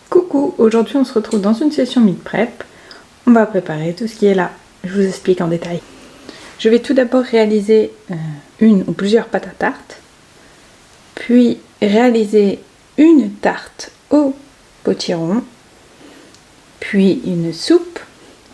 Coucou, aujourd'hui on se retrouve dans une session meal prep. On va préparer tout ce qui est là. Je vous explique en détail. Je vais tout d'abord réaliser une ou plusieurs pâtes à tarte, puis réaliser une tarte au potiron, puis une soupe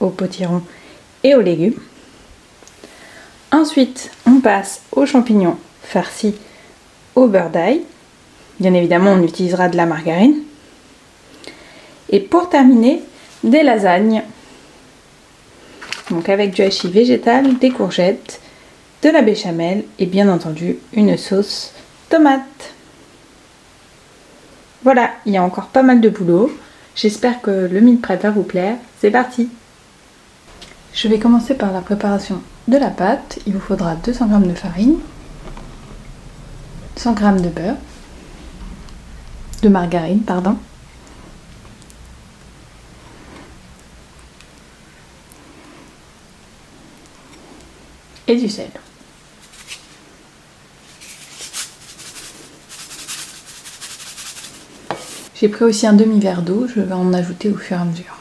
au potiron et aux légumes. Ensuite, on passe aux champignons farcis au beurre d'ail. Bien évidemment, on utilisera de la margarine. Et pour terminer, des lasagnes. Donc avec du hachis végétal, des courgettes, de la béchamel et bien entendu une sauce tomate. Voilà, il y a encore pas mal de boulot. J'espère que le meal prep va vous plaire. C'est parti! Je vais commencer par la préparation de la pâte. Il vous faudra 200 g de farine, 100 g de beurre, de margarine, pardon. Et du sel. J'ai pris aussi un demi-verre d'eau, je vais en ajouter au fur et à mesure.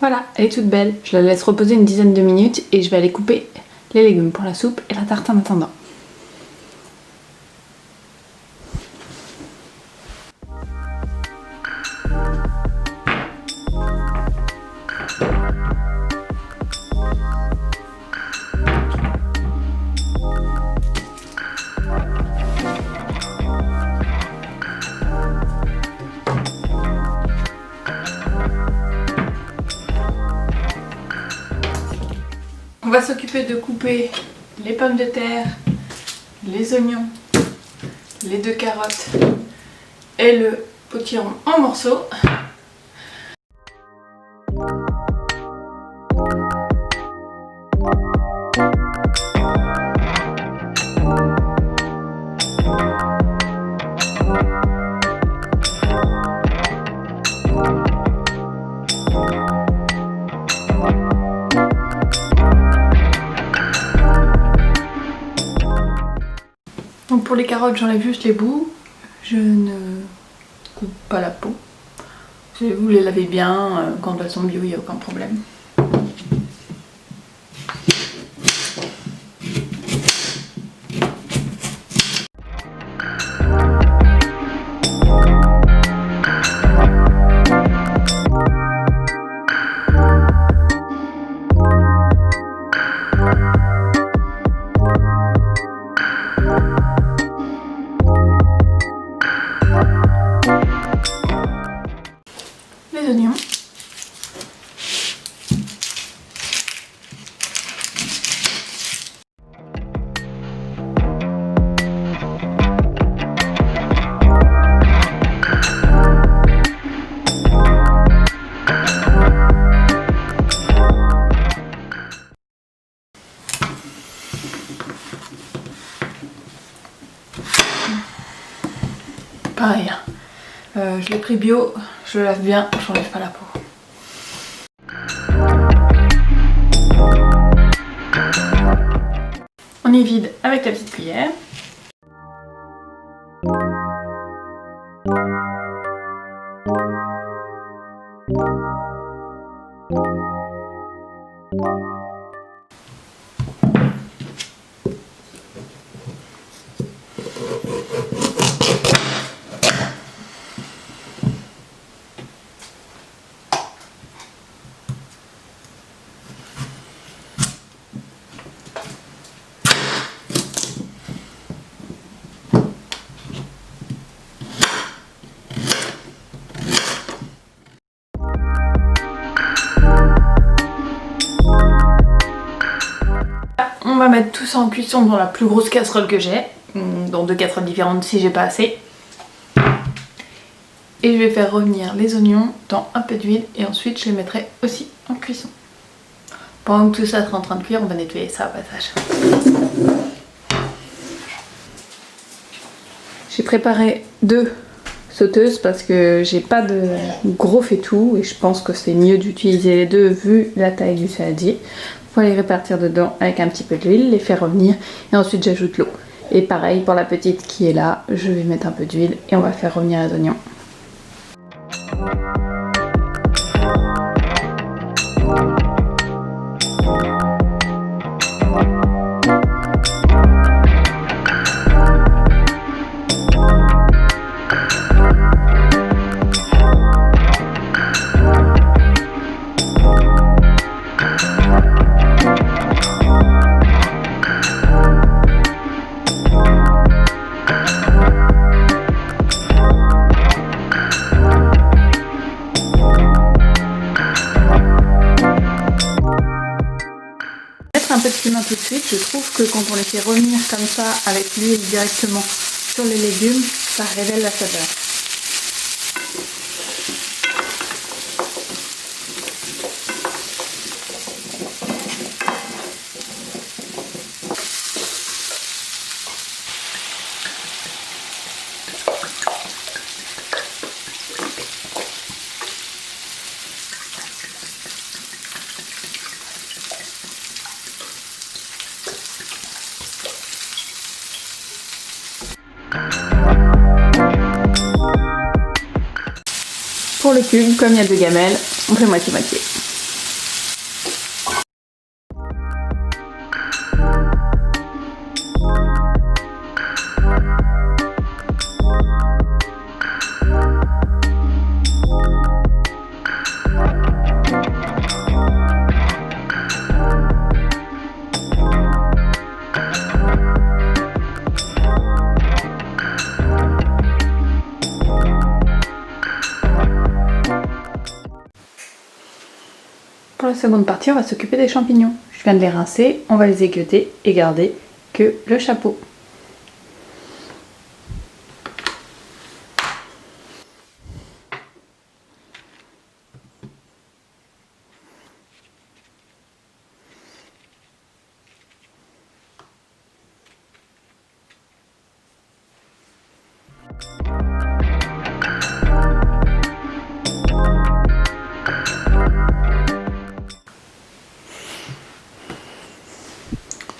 Voilà, elle est toute belle. Je la laisse reposer une dizaine de minutes et je vais aller couper les légumes pour la soupe et la tarte en attendant. On va s'occuper de couper les pommes de terre, les oignons, les 2 carottes et le potiron en morceaux. Donc pour les carottes, j'enlève juste les bouts, je ne coupe pas la peau. Si vous les lavez bien, quand elles sont bio, il n'y a aucun problème. Les oignons. Pareil, je l'ai pris bio, je le lave bien, j'enlève pas la peau. On y vide avec la petite cuillère. mettre tout ça en cuisson dans la plus grosse casserole que j'ai, dans 2 casseroles différentes si j'ai pas assez. Et je vais faire revenir les oignons dans un peu d'huile et ensuite je les mettrai aussi en cuisson. Pendant que tout ça sera en train de cuire, on va nettoyer ça au passage. J'ai préparé 2 sauteuses parce que j'ai pas de gros faitout et je pense que c'est mieux d'utiliser les 2 vu la taille du saladier. Pour les répartir dedans avec un petit peu d'huile, les faire revenir et ensuite j'ajoute l'eau. Et pareil pour la petite qui est là, je vais mettre un peu d'huile et on va faire revenir les oignons. Un peu de cumin tout de suite, je trouve que quand on les fait revenir comme ça avec l'huile directement sur les légumes, ça révèle la saveur. Pour le cube, comme il y a 2 gamelles, on fait moitié-moitié. Pour la seconde partie, on va s'occuper des champignons. Je viens de les rincer, on va les équeuter et garder que le chapeau.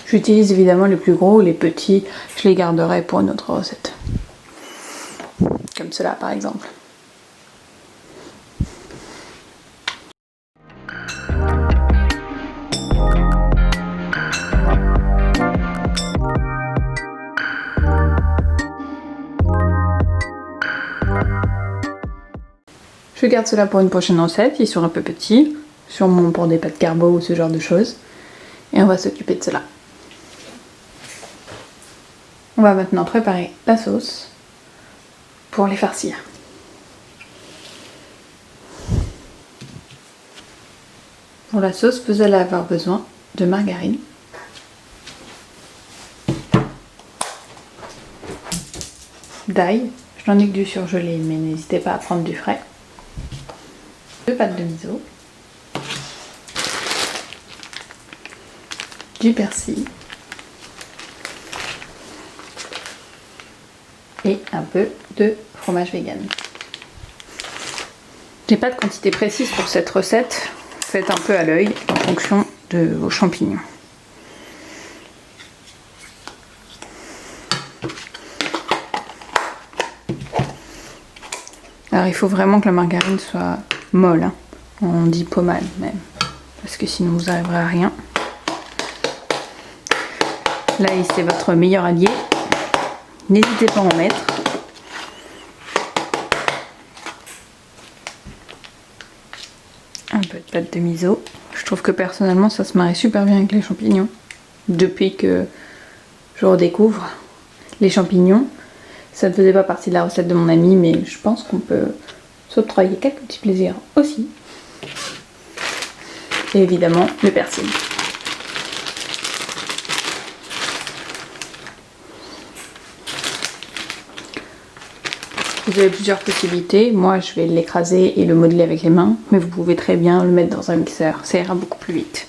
J'utilise évidemment les plus gros, les petits, je les garderai pour une autre recette. Comme cela par exemple. Je garde cela pour une prochaine recette, ils sont un peu petits, sûrement pour des pâtes carbo ou ce genre de choses. Et on va s'occuper de cela. On va maintenant préparer la sauce pour les farcir. Pour la sauce, vous allez avoir besoin de margarine, d'ail, j'en ai que du surgelé mais n'hésitez pas à prendre du frais, 2 pâtes de miso, du persil et un peu de fromage vegan. J'ai pas de quantité précise pour cette recette, faites un peu à l'œil en fonction de vos champignons. Alors il faut vraiment que la margarine soit molle, hein. On dit pommade même, parce que sinon vous n'arriverez à rien. L'ail c'est votre meilleur allié, n'hésitez pas à en mettre. Un peu de pâte de miso, je trouve que personnellement ça se marie super bien avec les champignons. Depuis que je redécouvre les champignons, ça ne faisait pas partie de la recette de mon ami, mais je pense qu'on peut s'octroyer quelques petits plaisirs aussi. Et évidemment le persil. Vous avez plusieurs possibilités. Moi, je vais l'écraser et le modeler avec les mains, mais vous pouvez très bien le mettre dans un mixeur. Ça ira beaucoup plus vite.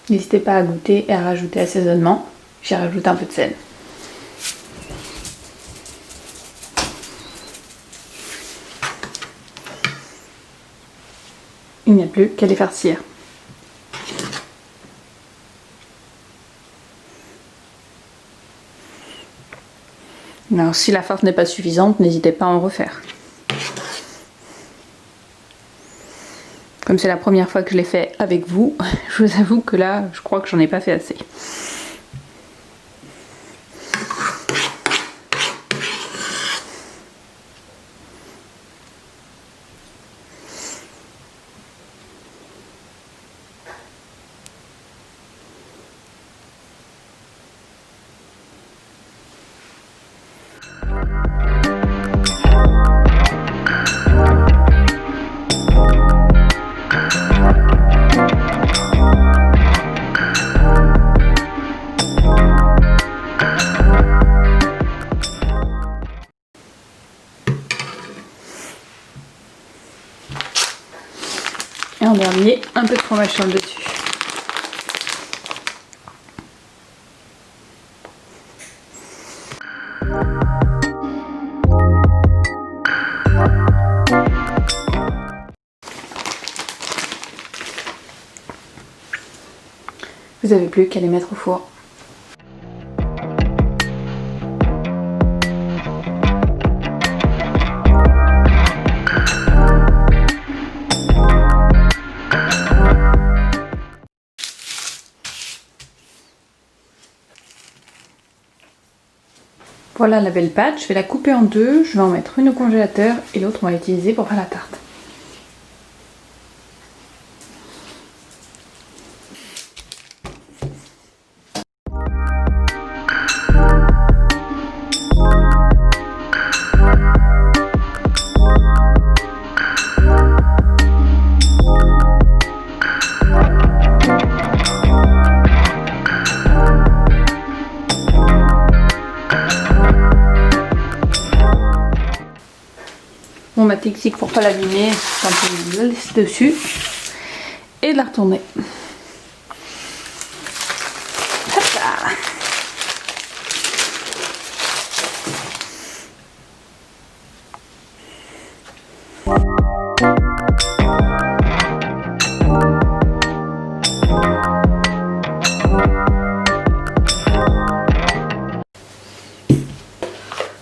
N'hésitez pas à goûter et à rajouter assaisonnement. J'y rajoute un peu de sel. Il n'y a plus qu'à les farcir. Alors si la farce n'est pas suffisante, n'hésitez pas à en refaire. Comme c'est la première fois que je l'ai fait avec vous, je vous avoue que là, je crois que j'en ai pas fait assez. Et en dernier, un peu de fromage sur le dessus. Vous n'avez plus qu'à les mettre au four. Voilà la belle pâte, je vais la couper en deux, je vais en mettre une au congélateur et l'autre on va l'utiliser pour faire la tarte. Bon, ma technique pour pas l'abîmer, c'est un peu de la laisser dessus et de la retourner. Hop là.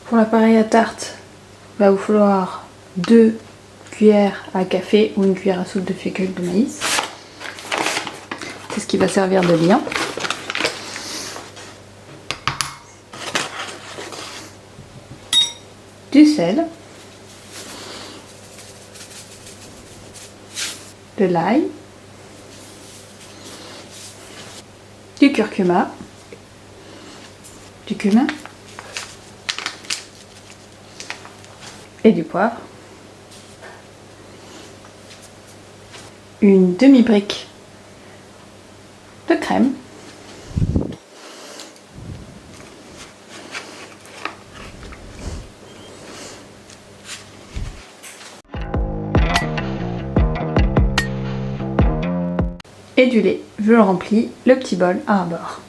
Pour l'appareil à tarte, il va vous falloir 2 cuillères à café ou une cuillère à soupe de fécule de maïs. C'est ce qui va servir de liant. Du sel, de l'ail, du curcuma, du cumin et du poivre. Une demi-brique de crème. Et du lait. Je le remplis, le petit bol à ras-bord.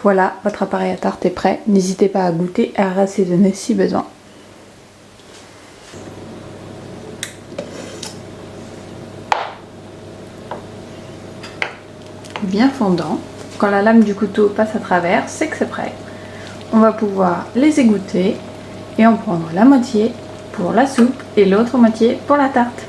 Voilà, votre appareil à tarte est prêt. N'hésitez pas à goûter et à assaisonner si besoin. Bien fondant. Quand la lame du couteau passe à travers, c'est que c'est prêt. On va pouvoir les égoutter et en prendre la moitié pour la soupe et l'autre moitié pour la tarte.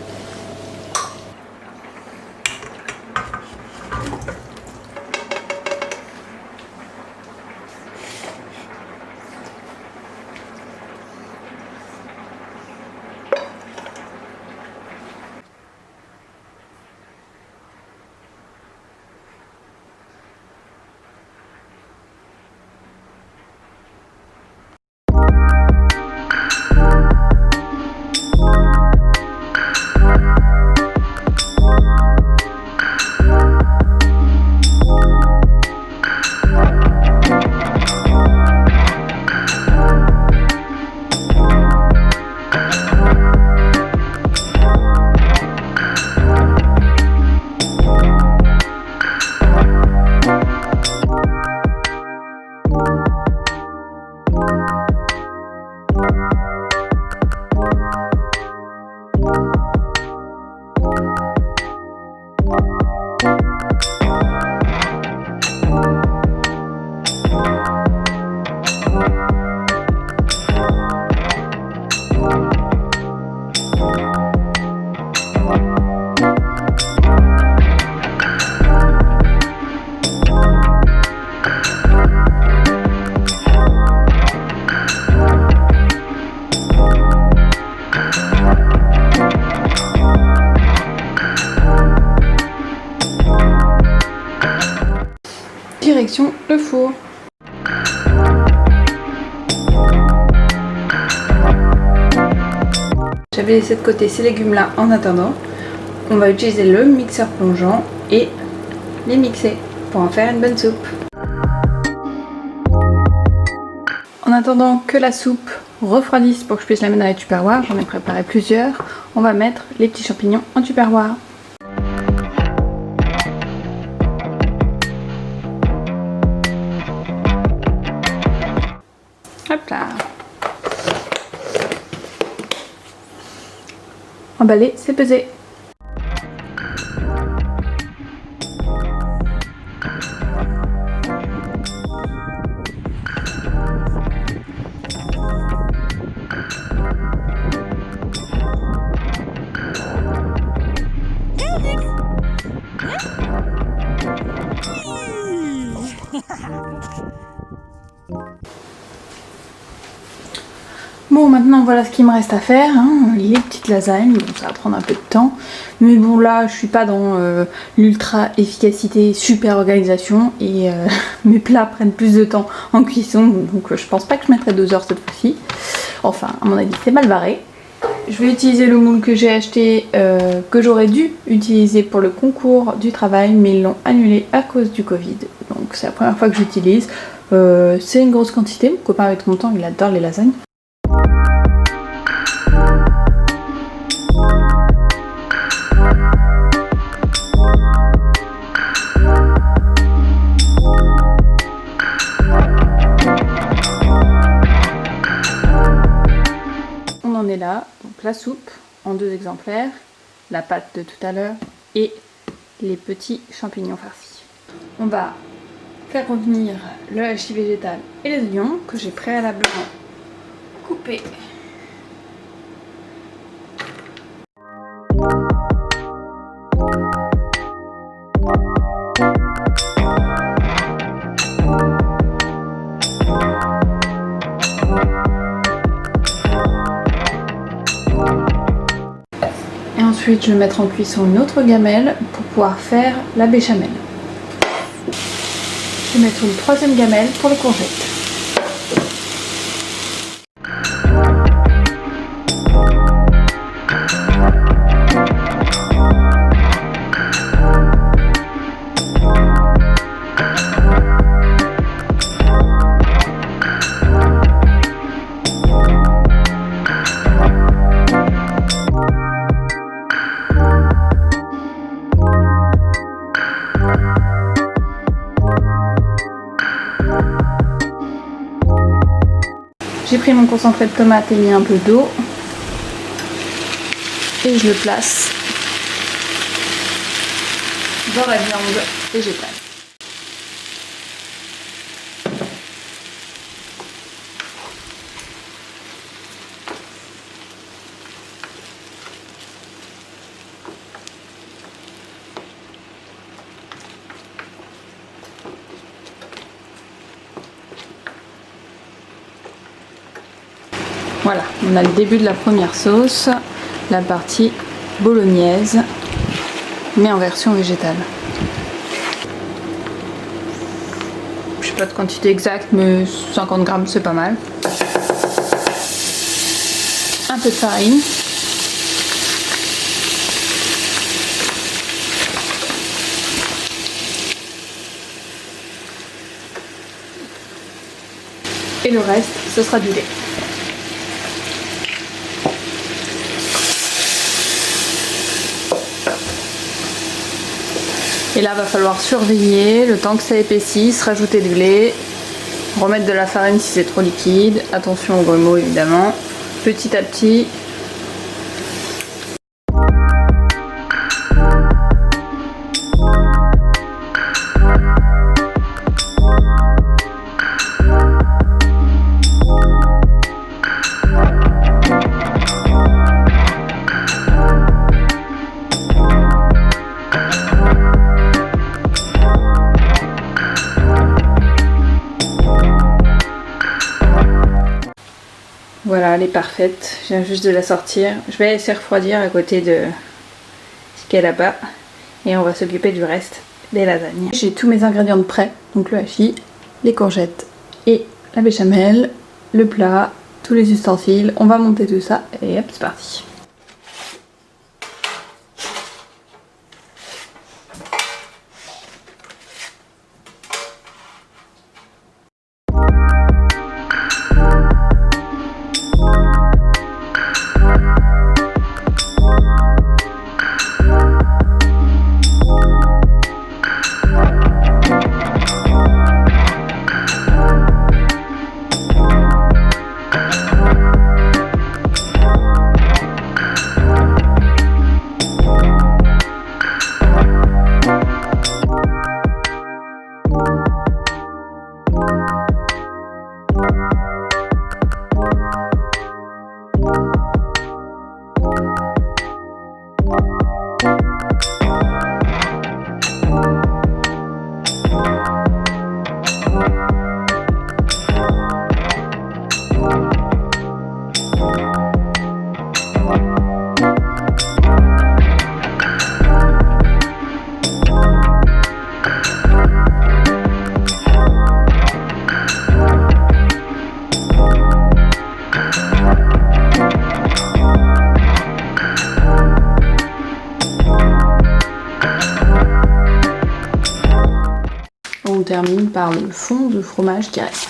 direction le four. J'avais laissé de côté ces légumes-là en attendant. On va utiliser le mixeur plongeant et les mixer pour en faire une bonne soupe. En attendant que la soupe refroidisse pour que je puisse la mettre dans les tupperwares, j'en ai préparé plusieurs, on va mettre les petits champignons en tupperware. Hop là. Emballer, c'est pesé. Bon, maintenant voilà ce qu'il me reste à faire, hein, les petites lasagnes. Bon, ça va prendre un peu de temps, mais bon là je suis pas dans l'ultra efficacité, super organisation et mes plats prennent plus de temps en cuisson, donc je pense pas que je mettrai 2 heures cette fois-ci. Enfin, à mon avis c'est mal barré. Je vais utiliser le moule que j'ai acheté, que j'aurais dû utiliser pour le concours du travail, mais ils l'ont annulé à cause du Covid, donc c'est la première fois que j'utilise. C'est une grosse quantité, mon copain va être content, il adore les lasagnes. On en est là, donc la soupe en 2 exemplaires, la pâte de tout à l'heure et les petits champignons farcis. On va faire revenir le hachis végétal et les oignons que j'ai préalablement coupés. Et ensuite je vais mettre en cuisson une autre gamelle pour pouvoir faire la béchamel. Je vais mettre une 3e gamelle pour les courgettes. J'ai pris mon concentré de tomate et mis un peu d'eau et je le place dans la viande végétale. Voilà, on a le début de la première sauce, la partie bolognaise, mais en version végétale. Je sais pas de quantité exacte, mais 50 grammes c'est pas mal. Un peu de farine. Et le reste, ce sera du lait. Et là, va falloir surveiller le temps que ça épaississe, rajouter du lait, remettre de la farine si c'est trop liquide. Attention aux grumeaux évidemment. Petit à petit. Voilà, elle est parfaite. Je viens juste de la sortir. Je vais la laisser refroidir à côté de ce qu'il y a là-bas. Et on va s'occuper du reste des lasagnes. J'ai tous mes ingrédients de prêt, donc le hachis, les courgettes et la béchamel, le plat, tous les ustensiles. On va monter tout ça et hop, c'est parti. On termine par le fond de fromage qui reste.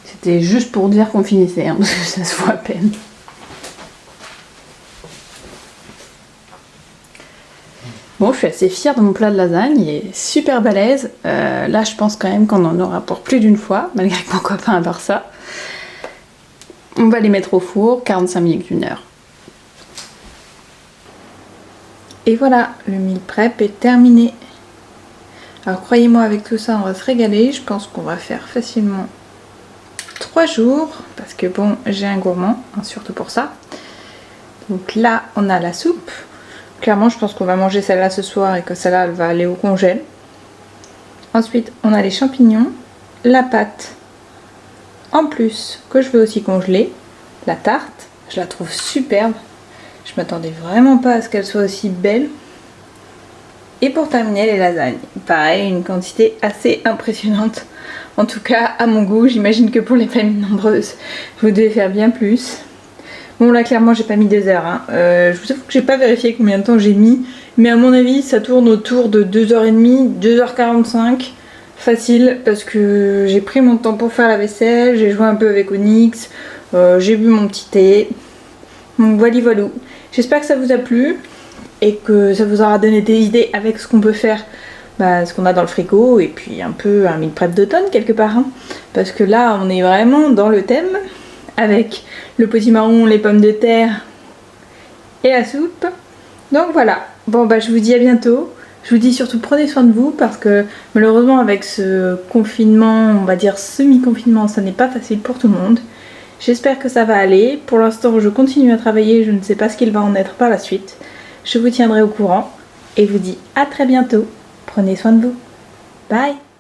C'était juste pour dire qu'on finissait, hein, parce que ça se voit à peine. Bon, je suis assez fière de mon plat de lasagne, il est super balèze. Là, je pense quand même qu'on en aura pour plus d'une fois, malgré que mon copain adore ça. On va les mettre au four, 45 minutes, 1 heure. Et voilà, le meal prep est terminé. Alors croyez-moi, avec tout ça, on va se régaler. Je pense qu'on va faire facilement 3 jours, parce que bon, j'ai un gourmand, hein, surtout pour ça. Donc là, on a la soupe. Clairement, je pense qu'on va manger celle-là ce soir et que celle-là, elle va aller au congèle. Ensuite, on a les champignons, la pâte en plus que je vais aussi congeler, la tarte, je la trouve superbe. Je m'attendais vraiment pas à ce qu'elle soit aussi belle. Et pour terminer, les lasagnes. Pareil, une quantité assez impressionnante. En tout cas, à mon goût, j'imagine que pour les familles nombreuses, vous devez faire bien plus. Bon, là, clairement, j'ai pas mis 2 heures. Hein. Je vous avoue que j'ai pas vérifié combien de temps j'ai mis. Mais à mon avis, ça tourne autour de 2h30, 2h45. Facile, parce que j'ai pris mon temps pour faire la vaisselle, j'ai joué un peu avec Onyx, j'ai bu mon petit thé. Donc voilà, voilà. J'espère que ça vous a plu et que ça vous aura donné des idées avec ce qu'on peut faire, ce qu'on a dans le frigo, et puis un peu un meal prep d'automne quelque part. Hein. Parce que là, on est vraiment dans le thème, avec le potimarron, les pommes de terre et la soupe. Donc voilà, bon je vous dis à bientôt. Je vous dis surtout prenez soin de vous, parce que malheureusement avec ce confinement, on va dire semi-confinement, ça n'est pas facile pour tout le monde. J'espère que ça va aller. Pour l'instant, je continue à travailler, je ne sais pas ce qu'il va en être par la suite. Je vous tiendrai au courant et vous dis à très bientôt. Prenez soin de vous. Bye!